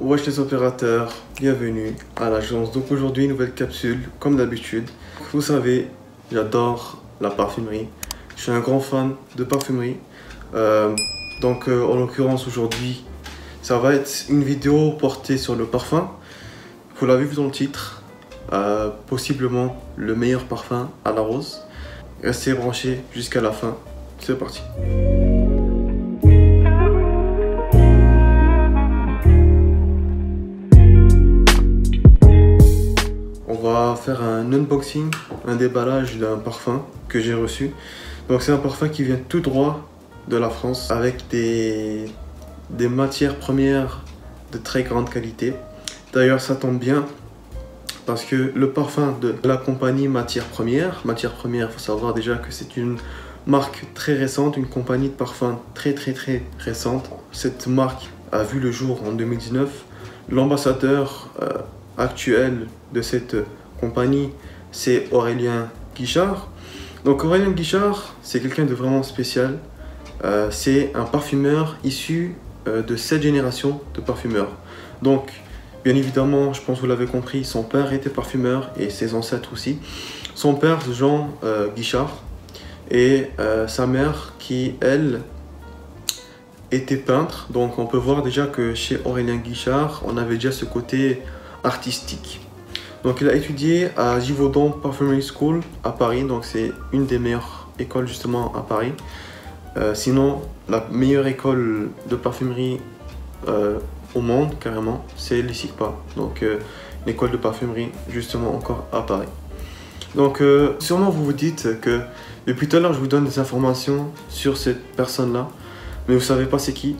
Wesh les opérateurs, bienvenue à l'agence. Donc aujourd'hui, nouvelle capsule, comme d'habitude. Vous savez, j'adore la parfumerie. Je suis un grand fan de parfumerie. En l'occurrence aujourd'hui, ça va être une vidéo portée sur le parfum. Vous l'avez vu dans le titre, possiblement le meilleur parfum à la rose. Restez branchés jusqu'à la fin. C'est parti. On va faire un unboxing, un déballage d'un parfum que j'ai reçu. Donc c'est un parfum qui vient tout droit de la France avec des matières premières de très grande qualité. D'ailleurs ça tombe bien parce que le parfum de la compagnie Matières Premières, il faut savoir déjà que c'est une marque très récente, une compagnie de parfums très récente. Cette marque a vu le jour en 2019. L'ambassadeur actuel de cette compagnie, c'est Aurélien Guichard. Donc Aurélien Guichard, c'est quelqu'un de vraiment spécial. C'est un parfumeur issu de cette génération de parfumeurs. Donc, bien évidemment, je pense que vous l'avez compris, son père était parfumeur et ses ancêtres aussi. Son père, Jean Guichard, et sa mère qui, elle, était peintre. Donc on peut voir déjà que chez Aurélien Guichard, on avait déjà ce côté artistique. Donc il a étudié à Givaudan Perfumery School à Paris. Donc c'est une des meilleures écoles justement à Paris. Sinon, la meilleure école de parfumerie au monde, carrément, c'est l'ISICPA. Donc une école de parfumerie justement encore à Paris. Donc sûrement vous vous dites que depuis tout à l'heure je vous donne des informations sur cette personne là, mais vous savez pas c'est qui.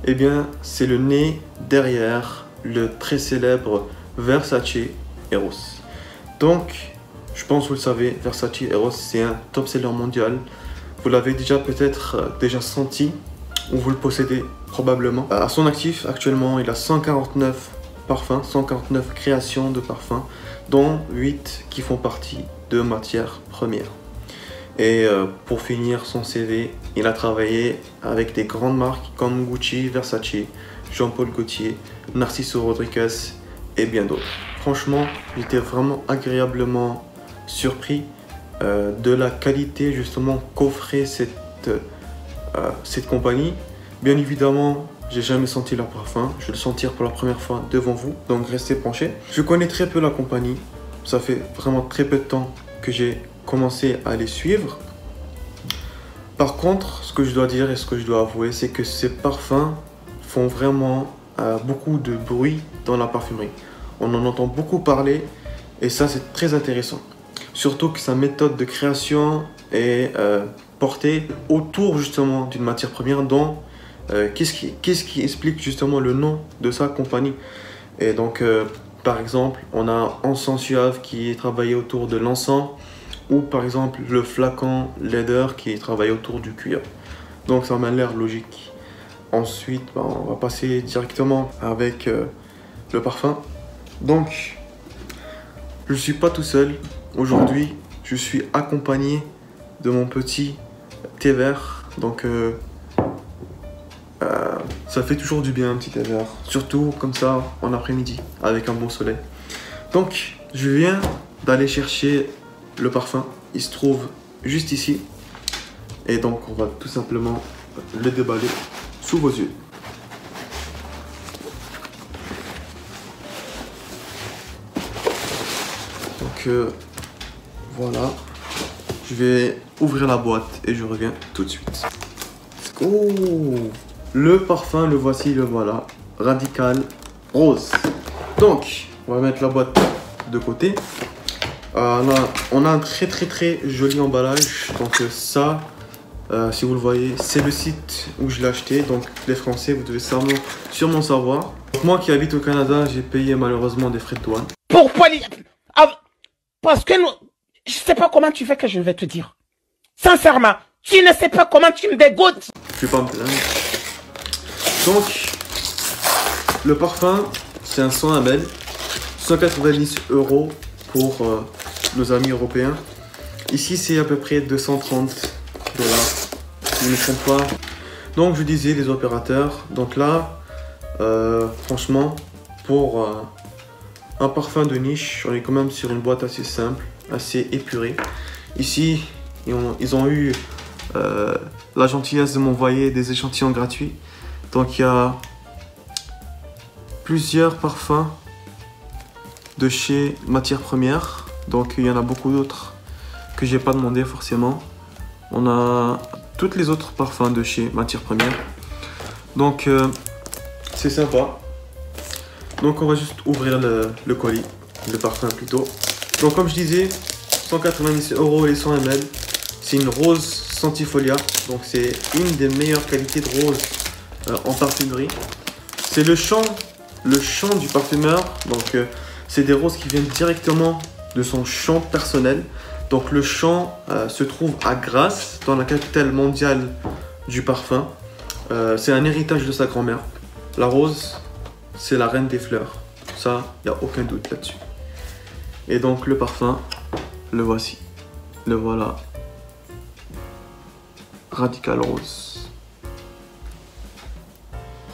Eh bien c'est le nez derrière le très célèbre Versace Eros. Donc je pense que vous le savez, Versace Eros c'est un top seller mondial. Vous l'avez déjà peut-être déjà senti ou vous le possédez probablement. À son actif actuellement il a 149 parfums, 149 créations de parfums, dont 8 qui font partie de matières premières. Et pour finir son CV, il a travaillé avec des grandes marques comme Gucci, Versace, Jean-Paul Gaultier, Narciso Rodriguez et bien d'autres. Franchement, j'étais vraiment agréablement surpris de la qualité justement qu'offrait cette compagnie. Bien évidemment, j'ai jamais senti leur parfum, je vais le sentir pour la première fois devant vous, donc restez penchés. Je connais très peu la compagnie, ça fait vraiment très peu de temps que j'ai commencé à les suivre. Par contre, ce que je dois dire et ce que je dois avouer, c'est que ces parfums font vraiment beaucoup de bruit dans la parfumerie. On en entend beaucoup parler et ça c'est très intéressant. Surtout que sa méthode de création est portée autour justement d'une matière première dont qu'est-ce qui explique justement le nom de sa compagnie. Et donc par exemple on a Encens Suave qui est travaillé autour de l'encens, ou par exemple le flacon Leather qui est travaillé autour du cuir. Donc ça m'a l'air logique. Ensuite on va passer directement avec le parfum. Donc je ne suis pas tout seul aujourd'hui, je suis accompagné de mon petit thé vert. Donc ça fait toujours du bien un petit thé vert, surtout comme ça en après-midi avec un bon soleil. Donc je viens d'aller chercher le parfum, il se trouve juste ici et donc on va tout simplement le déballer sous vos yeux. Donc voilà, je vais ouvrir la boîte et je reviens tout de suite. Oh, le parfum, le voici, le voilà, Radical Rose. Donc on va mettre la boîte de côté. On a un très joli emballage. Donc ça, si vous le voyez, c'est le site où je l'ai acheté. Donc les Français, vous devez sûrement savoir. Donc, moi qui habite au Canada, j'ai payé malheureusement des frais de douane. Pourquoi? Parce que je sais pas comment tu fais que je vais te dire. Sincèrement, tu ne sais pas comment tu me dégoûtes. Je vais pas me plaindre. Donc, le parfum, c'est un 100 ml, 190 € pour nos amis européens. Ici, c'est à peu près 230 $. Je ne me trompe pas. Donc, je disais les opérateurs. Donc là, franchement, pour un parfum de niche, on est quand même sur une boîte assez simple, assez épurée. Ici, ils ont eu la gentillesse de m'envoyer des échantillons gratuits. Donc il y a plusieurs parfums de chez Matières Premières. Donc il y en a beaucoup d'autres que j'ai pas demandé forcément. On a toutes les autres parfums de chez Matières Premières. Donc c'est sympa. Donc on va juste ouvrir le colis, le parfum plutôt. Donc comme je disais, 190 € les 100 ml. C'est une rose Sentifolia. Donc c'est une des meilleures qualités de rose en parfumerie. C'est le champ du parfumeur. Donc c'est des roses qui viennent directement de son champ personnel. Donc le champ se trouve à Grasse, dans la capitale mondiale du parfum. C'est un héritage de sa grand-mère. La rose, c'est la reine des fleurs. Ça, il n'y a aucun doute là-dessus. Et donc le parfum, le voici. Le voilà. Radical Rose.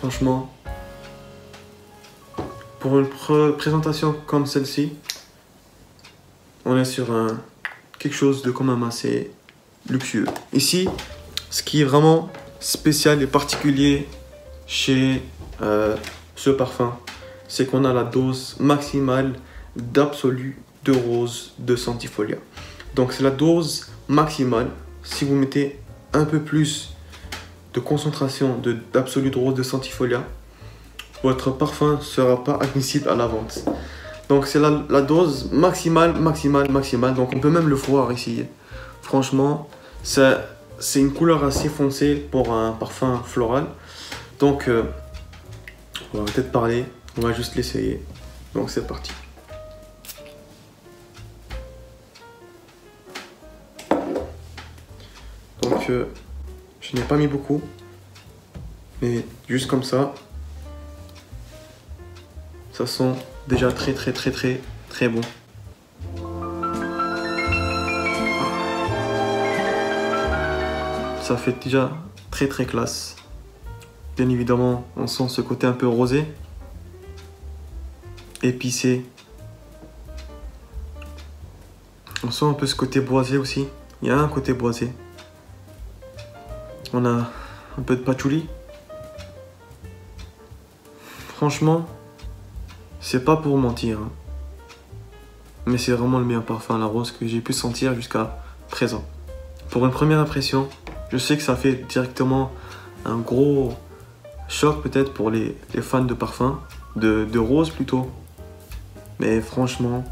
Franchement, pour une présentation comme celle-ci, on est sur quelque chose de quand même assez luxueux. Ici, ce qui est vraiment spécial et particulier chez ce parfum, c'est qu'on a la dose maximale d'absolu de rose de Sentifolia. Donc c'est la dose maximale. Si vous mettez un peu plus de concentration d'absolu de rose de Sentifolia, votre parfum ne sera pas admissible à la vente. Donc c'est la dose maximale. Donc on peut même le voir ici. Franchement, c'est une couleur assez foncée pour un parfum floral. Donc on va peut-être parler, on va juste l'essayer. Donc c'est parti. Donc je n'ai pas mis beaucoup, mais juste comme ça, ça sent déjà très bon. Ça fait déjà très classe. Bien évidemment, on sent ce côté un peu rosé, épicé. On sent un peu ce côté boisé aussi. Il y a un côté boisé. On a un peu de patchouli. Franchement, c'est pas pour mentir, hein, mais c'est vraiment le meilleur parfum à la rose que j'ai pu sentir jusqu'à présent. Pour une première impression, je sais que ça fait directement un gros choc peut-être pour les fans de parfum, de rose plutôt. Mais franchement,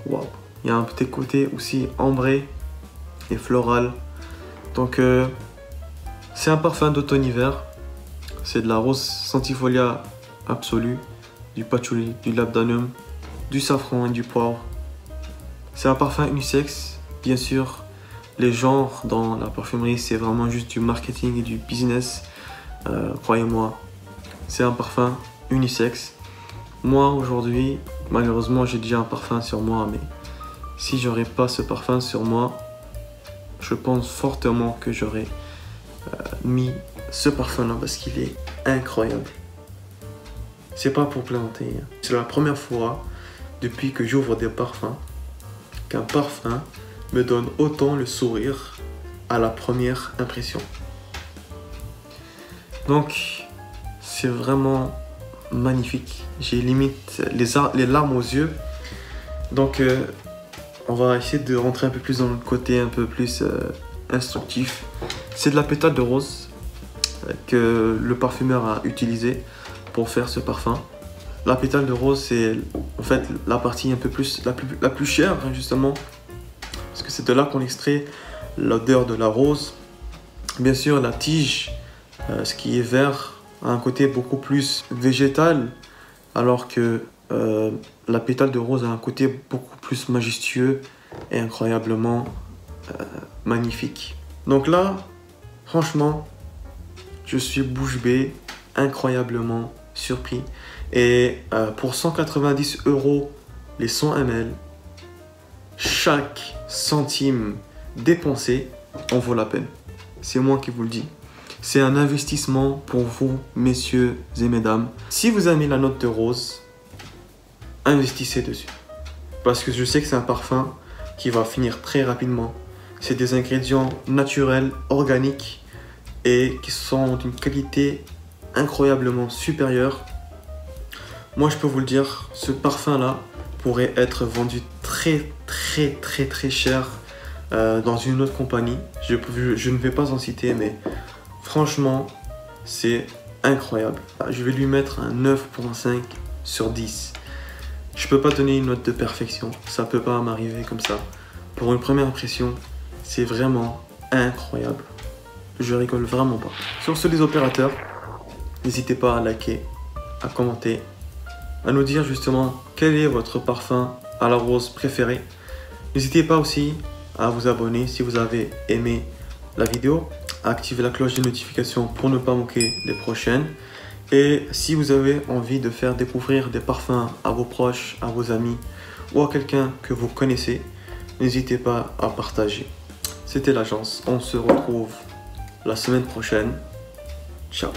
waouh, il y a un petit côté aussi ambré et floral. Donc c'est un parfum d'automne-hiver. C'est de la rose Sentifolia absolue, du patchouli, du labdanum, du safran et du poivre. C'est un parfum unisexe, bien sûr. Les genres dans la parfumerie, c'est vraiment juste du marketing et du business. Croyez-moi, c'est un parfum unisexe. Moi, aujourd'hui, malheureusement, j'ai déjà un parfum sur moi, mais si j'aurais pas ce parfum sur moi, je pense fortement que j'aurais mis ce parfum-là parce qu'il est incroyable. C'est pas pour plaisanter, hein. C'est la première fois depuis que j'ouvre des parfums qu'un parfum me donne autant le sourire à la première impression. Donc, c'est vraiment magnifique. J'ai limite les larmes aux yeux. Donc, on va essayer de rentrer un peu plus dans le côté un peu plus instructif. C'est de la pétale de rose que le parfumeur a utilisé pour faire ce parfum. La pétale de rose, c'est en fait la partie un peu plus la plus chère, hein, justement, parce que c'est de là qu'on extrait l'odeur de la rose. Bien sûr, la tige, ce qui est vert, a un côté beaucoup plus végétal, alors que la pétale de rose a un côté beaucoup plus majestueux et incroyablement magnifique. Donc là, franchement, je suis bouche bée, incroyablement surpris. Et pour 190 € les 100 ml, chaque centime dépensé en vaut la peine. C'est moi qui vous le dis. C'est un investissement pour vous, messieurs et mesdames. Si vous aimez la note de rose, investissez dessus. Parce que je sais que c'est un parfum qui va finir très rapidement. C'est des ingrédients naturels, organiques et qui sont d'une qualité incroyablement supérieure. Moi, je peux vous le dire, ce parfum-là pourrait être vendu très cher dans une autre compagnie. Je ne vais pas en citer, mais franchement, c'est incroyable. Je vais lui mettre un 9.5 sur 10. Je peux pas donner une note de perfection, ça peut pas m'arriver comme ça. Pour une première impression, c'est vraiment incroyable. Je rigole vraiment pas. Sur ce, les opérateurs, n'hésitez pas à liker, à commenter, à nous dire justement quel est votre parfum à la rose préféré. N'hésitez pas aussi à vous abonner si vous avez aimé la vidéo, à activer la cloche de notification pour ne pas manquer les prochaines. Et si vous avez envie de faire découvrir des parfums à vos proches, à vos amis ou à quelqu'un que vous connaissez, n'hésitez pas à partager. C'était l'agence, on se retrouve la semaine prochaine. Ciao.